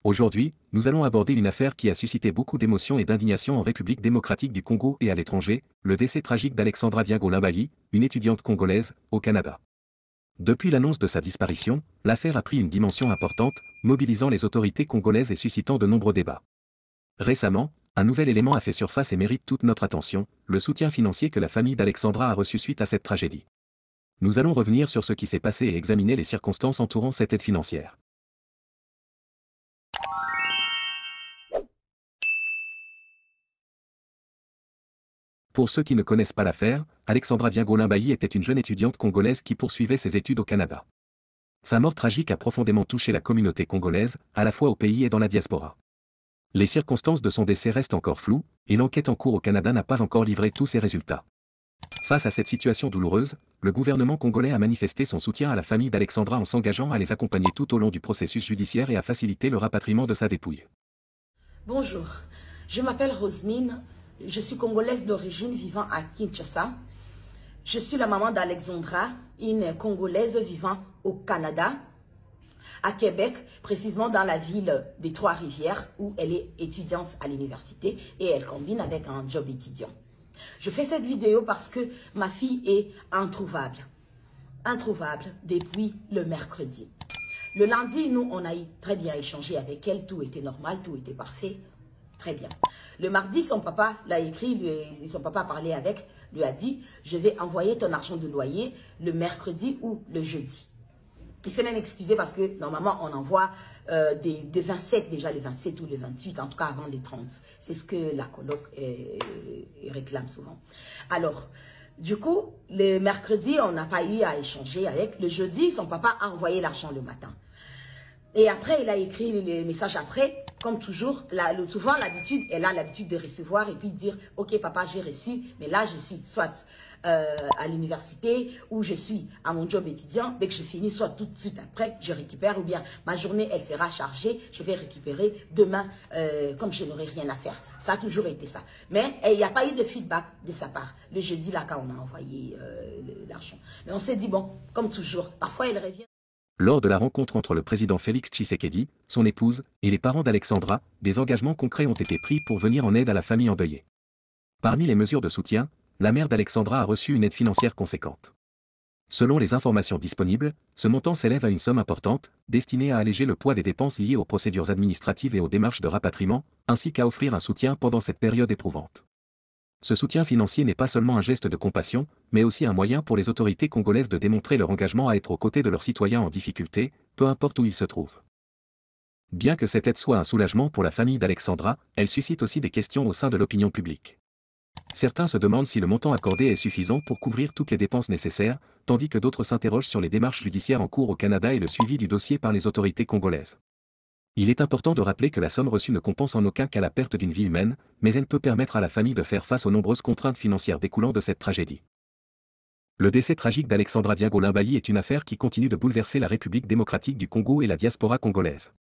Aujourd'hui, nous allons aborder une affaire qui a suscité beaucoup d'émotions et d'indignation en République démocratique du Congo et à l'étranger, le décès tragique d'Alexandra Diago-Limbaly, une étudiante congolaise, au Canada. Depuis l'annonce de sa disparition, l'affaire a pris une dimension importante, mobilisant les autorités congolaises et suscitant de nombreux débats. Récemment, un nouvel élément a fait surface et mérite toute notre attention, le soutien financier que la famille d'Alexandra a reçu suite à cette tragédie. Nous allons revenir sur ce qui s'est passé et examiner les circonstances entourant cette aide financière. Pour ceux qui ne connaissent pas l'affaire, Alexandra Diago-Limbaly était une jeune étudiante congolaise qui poursuivait ses études au Canada. Sa mort tragique a profondément touché la communauté congolaise, à la fois au pays et dans la diaspora. Les circonstances de son décès restent encore floues, et l'enquête en cours au Canada n'a pas encore livré tous ses résultats. Face à cette situation douloureuse, le gouvernement congolais a manifesté son soutien à la famille d'Alexandra en s'engageant à les accompagner tout au long du processus judiciaire et à faciliter le rapatriement de sa dépouille. Bonjour, je m'appelle Roselyne, je suis congolaise d'origine vivant à Kinshasa. Je suis la maman d'Alexandra, une congolaise vivant au Canada, à Québec, précisément dans la ville des Trois-Rivières où elle est étudiante à l'université et elle combine avec un job étudiant. Je fais cette vidéo parce que ma fille est introuvable depuis le mercredi. Le lundi, nous, on a très bien échangé avec elle, tout était normal, tout était parfait, très bien. Le mardi, son papa l'a écrit, son papa a parlé avec, lui a dit, je vais envoyer ton argent de loyer le mercredi ou le jeudi. Il s'est même excusé parce que normalement, on envoie des 27, déjà le 27 ou le 28, en tout cas avant les 30. C'est ce que la coloc réclame souvent. Alors, du coup, le mercredi, on n'a pas eu à échanger avec. Le jeudi, son papa a envoyé l'argent le matin. Et après, il a écrit les messages après. Comme toujours, souvent, elle a l'habitude de recevoir et puis dire, ok papa, j'ai reçu, mais là, je suis soit à l'université ou je suis à mon job étudiant. Dès que je finis, soit tout de suite après, je récupère ou bien ma journée, elle sera chargée. Je vais récupérer demain, comme je n'aurai rien à faire. Ça a toujours été ça. Mais il n'y a pas eu de feedback de sa part. Le jeudi, là, quand on a envoyé l'argent. Mais on s'est dit, bon, comme toujours, parfois, elle revient. Lors de la rencontre entre le président Félix Tshisekedi, son épouse, et les parents d'Alexandra, des engagements concrets ont été pris pour venir en aide à la famille endeuillée. Parmi les mesures de soutien, la mère d'Alexandra a reçu une aide financière conséquente. Selon les informations disponibles, ce montant s'élève à une somme importante, destinée à alléger le poids des dépenses liées aux procédures administratives et aux démarches de rapatriement, ainsi qu'à offrir un soutien pendant cette période éprouvante. Ce soutien financier n'est pas seulement un geste de compassion, mais aussi un moyen pour les autorités congolaises de démontrer leur engagement à être aux côtés de leurs citoyens en difficulté, peu importe où ils se trouvent. Bien que cette aide soit un soulagement pour la famille d'Alexandra, elle suscite aussi des questions au sein de l'opinion publique. Certains se demandent si le montant accordé est suffisant pour couvrir toutes les dépenses nécessaires, tandis que d'autres s'interrogent sur les démarches judiciaires en cours au Canada et le suivi du dossier par les autorités congolaises. Il est important de rappeler que la somme reçue ne compense en aucun cas la perte d'une vie humaine, mais elle peut permettre à la famille de faire face aux nombreuses contraintes financières découlant de cette tragédie. Le décès tragique d'Alexandra Diago-Limbaly est une affaire qui continue de bouleverser la République démocratique du Congo et la diaspora congolaise.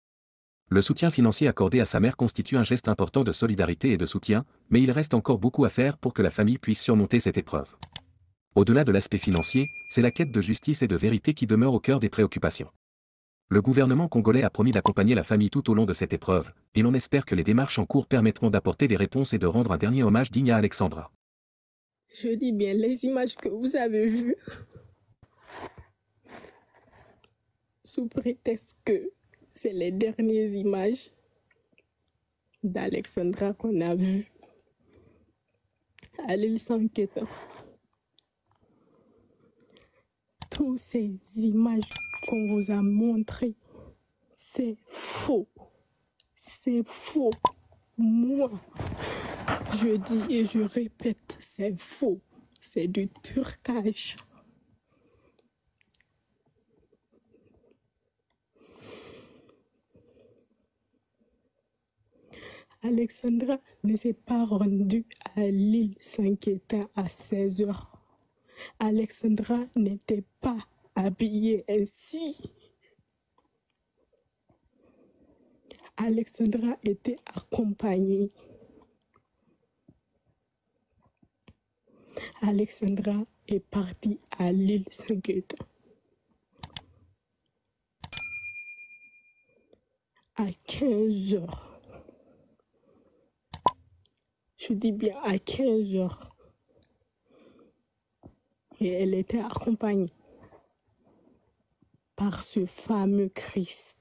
Le soutien financier accordé à sa mère constitue un geste important de solidarité et de soutien, mais il reste encore beaucoup à faire pour que la famille puisse surmonter cette épreuve. Au-delà de l'aspect financier, c'est la quête de justice et de vérité qui demeure au cœur des préoccupations. Le gouvernement congolais a promis d'accompagner la famille tout au long de cette épreuve, et l'on espère que les démarches en cours permettront d'apporter des réponses et de rendre un dernier hommage digne à Alexandra. Je dis bien les images que vous avez vues, sous prétexte que c'est les dernières images d'Alexandra qu'on a vues à l'île Sankéta. Toutes ces images qu'on vous a montrées, c'est faux. C'est faux. Moi, je dis et je répète, c'est faux. C'est du trucage. Alexandra ne s'est pas rendue à l'île Sankéta à 16 h. Alexandra n'était pas habillée ainsi. Alexandra était accompagnée. Alexandra est partie à l'île Sankéta. à 15 heures. Je dis bien à 15 heures. Et elle était accompagnée par ce fameux Christ.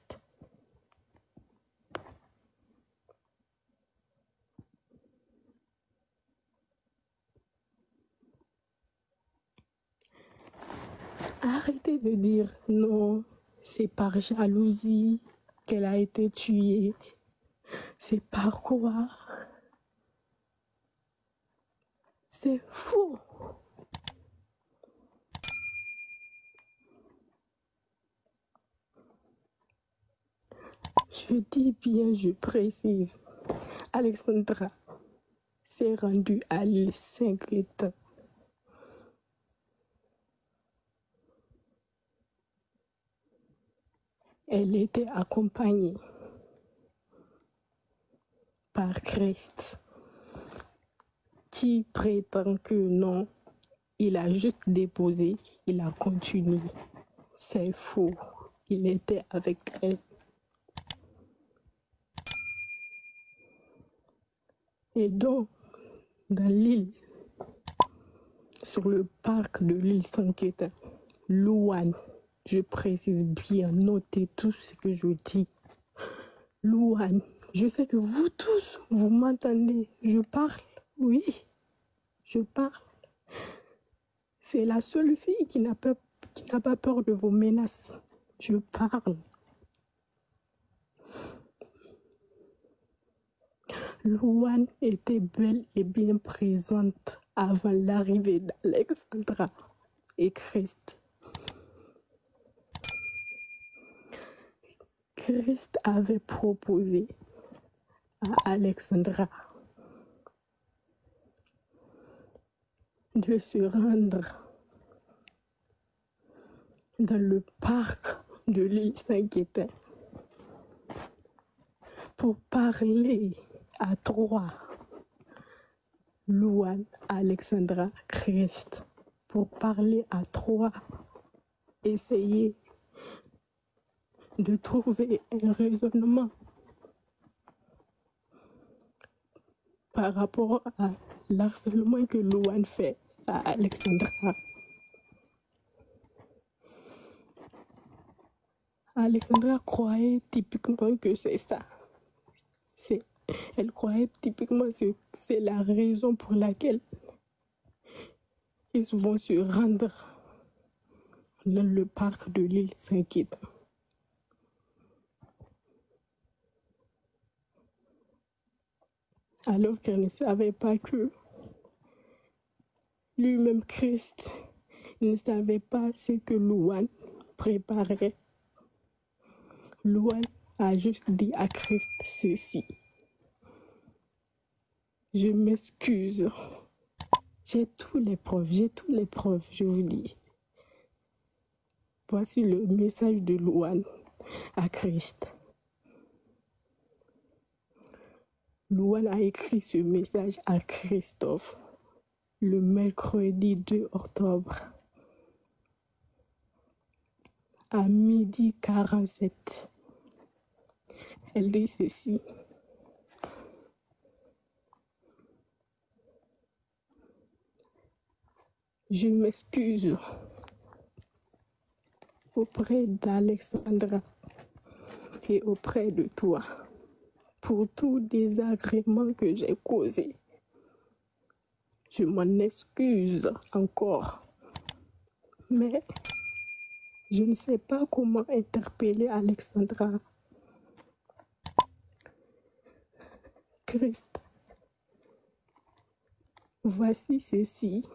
Arrêtez de dire non, c'est par jalousie qu'elle a été tuée. C'est par quoi? C'est faux. Je dis bien, je précise. Alexandra s'est rendue à l'île Saint-Quentin. Elle était accompagnée par Christ, qui prétend que non, il a juste déposé, il a continué. C'est faux. Il était avec elle. Et donc, dans l'île, sur le parc de l'île Saint-Quentin, Louane, je précise bien, notez tout ce que je dis. Louane, je sais que vous tous, vous m'entendez. Je parle, oui, je parle. C'est la seule fille qui n'a pas peur de vos menaces. Je parle. Louane était belle et bien présente avant l'arrivée d'Alexandra et Christ. Christ avait proposé à Alexandra de se rendre dans le parc de l'île Saint-Quentin pour parler à trois, Louane, Alexandra, Christ, pour parler à trois, essayer de trouver un raisonnement par rapport à l'harcèlement que Louane fait à Alexandra. Alexandra croyait typiquement que c'est ça. Elle croyait typiquement que c'est la raison pour laquelle ils vont se rendre dans le parc de l'île Saint-Quentin. Alors qu'elle ne savait pas que lui-même Christ ne savait pas ce que Louane préparait. Louane a juste dit à Christ ceci: je m'excuse. J'ai toutes les preuves, je vous dis. Voici le message de Louane à Christ. Louane a écrit ce message à Christophe le mercredi 2 octobre à 12h47. Elle dit ceci: je m'excuse auprès d'Alexandra et auprès de toi pour tout désagrément que j'ai causé. Je m'en excuse encore. Mais je ne sais pas comment interpeller Alexandra. Christ, voici ceci